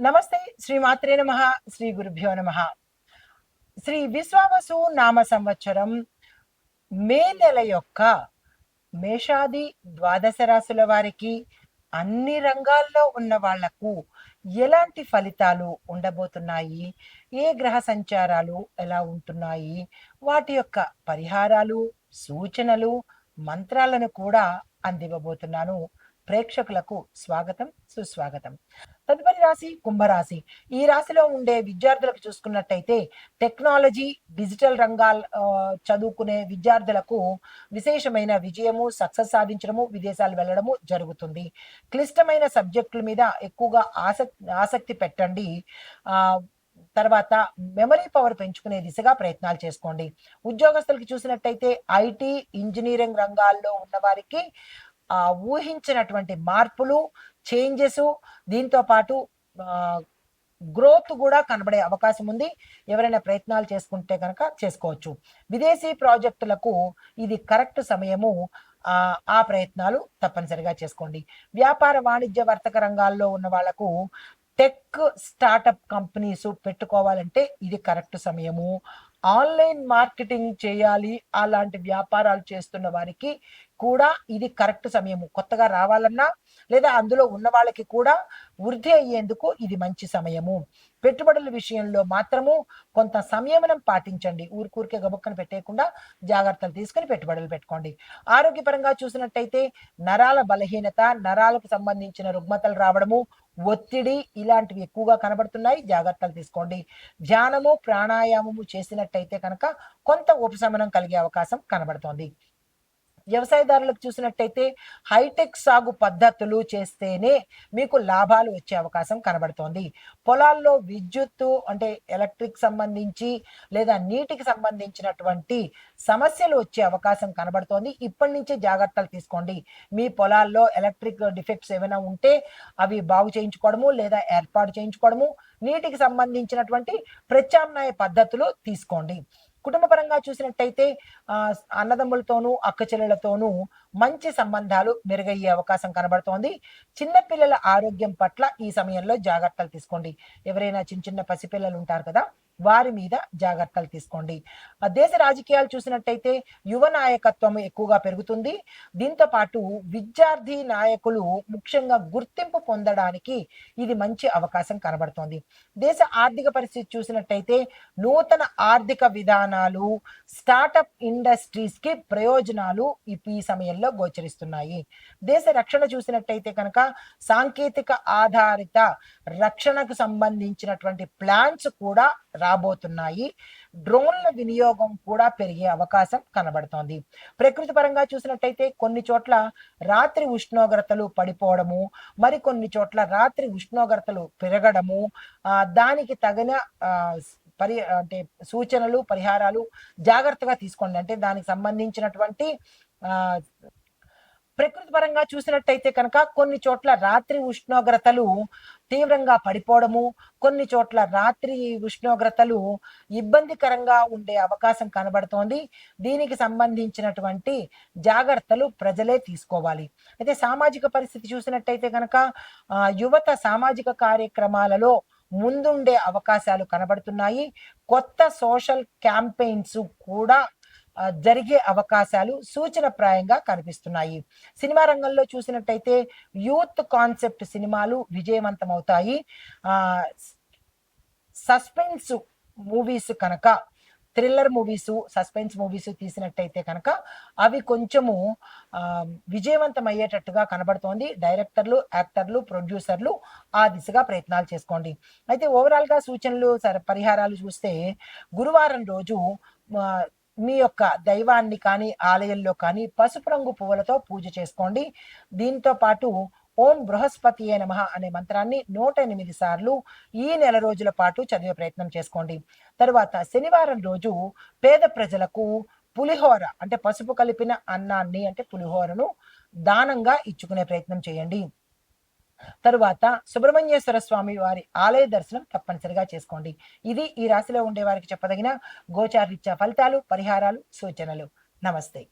నమస్తే. శ్రీ మాత్రే నమః. శ్రీ గురుభ్యో నమః. శ్రీ విశ్వావసు నామ సంవత్సరం మే నెల యొక్క మేషాది ద్వాదశ రాశుల వారికి అన్ని రంగాల్లో ఉన్న వాళ్లకు ఎలాంటి ఫలితాలు ఉండబోతున్నాయి, ఏ గ్రహ సంచారాలు ఎలా ఉంటున్నాయి, వాటి యొక్క పరిహారాలు, సూచనలు, మంత్రాలను కూడా అందివ్వబోతున్నాను. ప్రేక్షకులకు స్వాగతం, సుస్వాగతం. తదుపరి రాశి కుంభరాశి. ఈ రాశిలో ఉండే విద్యార్థులకు చూసుకున్నట్టయితే టెక్నాలజీ, డిజిటల్ రంగాలు చదువుకునే విద్యార్థులకు విశేషమైన విజయము, సక్సెస్ సాధించడము, విదేశాలు వెళ్ళడము జరుగుతుంది. క్లిష్టమైన సబ్జెక్టుల మీద ఎక్కువగా ఆసక్తి పెట్టండి. తర్వాత మెమరీ పవర్ పెంచుకునే దిశగా ప్రయత్నాలు చేసుకోండి. ఉద్యోగస్తులకి చూసినట్టయితే ఐటీ, ఇంజనీరింగ్ రంగాల్లో ఉన్న వారికి ఊహించినటువంటి మార్పులు, చేంజెస్, దీంతో పాటు గ్రోత్ కూడా కనబడే అవకాశం ఉంది. ఎవరైనా ప్రయత్నాలు చేసుకుంటే కనుక చేసుకోవచ్చు. విదేశీ ప్రాజెక్టులకు ఇది కరెక్ట్ సమయము. ఆ ప్రయత్నాలు తప్పనిసరిగా చేసుకోండి. వ్యాపార, వాణిజ్య, వర్తక రంగాల్లో ఉన్న వాళ్లకు టెక్ స్టార్టప్ కంపెనీస్ పెట్టుకోవాలంటే ఇది కరెక్ట్ సమయము. ఆన్లైన్ మార్కెటింగ్ చేయాలి, అలాంటి వ్యాపారాలు చేస్తున్న వారికి కూడా ఇది కరెక్ట్ సమయము. కొత్తగా రావాలన్నా లేదా అందులో ఉన్న వాళ్ళకి కూడా వృద్ధి అయ్యేందుకు ఇది మంచి సమయము. పెట్టుబడుల విషయంలో మాత్రము కొంత సంయమనం పాటించండి. ఊరికూరికే గబుక్కను పెట్టేయకుండా జాగ్రత్తలు తీసుకుని పెట్టుబడులు పెట్టుకోండి. ఆరోగ్యపరంగా చూసినట్టయితే నరాల బలహీనత, నరాలకు సంబంధించిన రుగ్మతలు రావడము, ఒత్తిడి ఇలాంటివి ఎక్కువగా కనబడుతున్నాయి. జాగ్రత్తలు తీసుకోండి. ధ్యానము, ప్రాణాయామము చేసినట్టయితే కనుక కొంత ఉపశమనం కలిగే అవకాశం కనబడుతోంది. వ్యవసాయదారులకు చూసినట్టయితే హైటెక్ సాగు పద్ధతులు చేస్తేనే మీకు లాభాలు వచ్చే అవకాశం కనబడుతోంది. పొలాల్లో విద్యుత్తు అంటే ఎలక్ట్రిక్ సంబంధించి లేదా నీటికి సంబంధించినటువంటి సమస్యలు వచ్చే అవకాశం కనబడుతోంది. ఇప్పటి నుంచే జాగ్రత్తలు తీసుకోండి. మీ పొలాల్లో ఎలక్ట్రిక్ డిఫెక్ట్స్ ఏమైనా ఉంటే అవి బాగు చేయించుకోవడము లేదా ఏర్పాటు చేయించుకోవడము, నీటికి సంబంధించినటువంటి ప్రత్యామ్నాయ పద్ధతులు తీసుకోండి. కుటుంబ పరంగా చూసినట్టయితే అన్నదమ్ములతోనూ, అక్క చెల్లెలతోనూ మంచి సంబంధాలు మెరుగయ్యే అవకాశం కనబడుతోంది. చిన్నపిల్లల ఆరోగ్యం పట్ల ఈ సమయంలో జాగ్రత్తలు తీసుకోండి. ఎవరైనా చిన్న చిన్న పసిపిల్లలు ఉంటారు కదా, వారి మీద జాగ్రత్తలు తీసుకోండి. దేశ రాజకీయాలు చూసినట్టయితే యువ నాయకత్వం ఎక్కువగా పెరుగుతుంది. దీంతో పాటు విద్యార్థి నాయకులు ముఖ్యంగా గుర్తింపు పొందడానికి ఇది మంచి అవకాశం కనబడుతోంది. దేశ ఆర్థిక పరిస్థితి చూసినట్టయితే నూతన ఆర్థిక విధానాలు, స్టార్టప్ ఇండస్ట్రీస్ కి ప్రయోజనాలు ఈ సమయంలో గోచరిస్తున్నాయి. దేశ రక్షణ చూసినట్టయితే కనుక సాంకేతిక ఆధారిత రక్షణకు సంబంధించినటువంటి ప్లాన్స్ కూడా రాబోతున్నాయి. డ్రోన్ల వినియోగం కూడా పెరిగే అవకాశం కనబడుతోంది. ప్రకృతి పరంగా చూసినట్టయితే కొన్ని చోట్ల రాత్రి ఉష్ణోగ్రతలు పడిపోవడము, మరికొన్ని చోట్ల రాత్రి ఉష్ణోగ్రతలు పెరగడము, దానికి తగిన అంటే సూచనలు, పరిహారాలు జాగ్రత్తగా తీసుకోండి. అంటే దానికి సంబంధించినటువంటి ప్రకృతి పరంగా చూసినట్టయితే కనుక కొన్ని చోట్ల రాత్రి ఉష్ణోగ్రతలు తీవ్రంగా పడిపోవడము, కొన్ని చోట్ల రాత్రి ఉష్ణోగ్రతలు ఇబ్బందికరంగా ఉండే అవకాశం కనబడుతోంది. దీనికి సంబంధించినటువంటి జాగ్రత్తలు ప్రజలే తీసుకోవాలి. అయితే సామాజిక పరిస్థితి చూసినట్టయితే కనుక యువత సామాజిక కార్యక్రమాలలో ముందుండే అవకాశాలు కనబడుతున్నాయి. కొత్త సోషల్ క్యాంపెయిన్స్ కూడా జరిగే అవకాశాలు సూచనప్రాయంగా కనిపిస్తున్నాయి. సినిమా రంగంలో చూసినట్టయితే యూత్ కాన్సెప్ట్ సినిమాలు విజయవంతమవుతాయి. సస్పెన్స్ మూవీస్ కనుక, థ్రిల్లర్ మూవీస్, సస్పెన్స్ మూవీస్ తీసినట్టయితే కనుక అవి కొంచెము విజయవంతం అయ్యేటట్టుగా కనబడుతోంది. డైరెక్టర్లు, యాక్టర్లు, ప్రొడ్యూసర్లు ఆ దిశగా ప్రయత్నాలు చేసుకోండి. అయితే ఓవరాల్గా సూచనలు, పరిహారాలు చూస్తే గురువారం రోజు మీ యొక్క దైవాన్ని కానీ, ఆలయంలో కానీ పసుపు రంగు పువ్వులతో పూజ చేసుకోండి. దీంతో పాటు ఓం బృహస్పతియే నమః అనే మంత్రాన్ని 108 సార్లు ఈ నెల రోజుల పాటు చదివే ప్రయత్నం చేసుకోండి. తరువాత శనివారం రోజు పేద ప్రజలకు పులిహోర అంటే పసుపు కలిపిన అన్నాన్ని అంటే పులిహోరను దానంగా ఇచ్చుకునే ప్రయత్నం చేయండి. తరువాత సుబ్రహ్మణ్యేశ్వర స్వామి వారి ఆలయ దర్శనం తప్పనిసరిగా చేసుకోండి. ఇది ఈ రాశిలో ఉండే వారికి చెప్పదగిన గోచారరీత్యా ఫలితాలు, పరిహారాలు, సూచనలు. నమస్తే.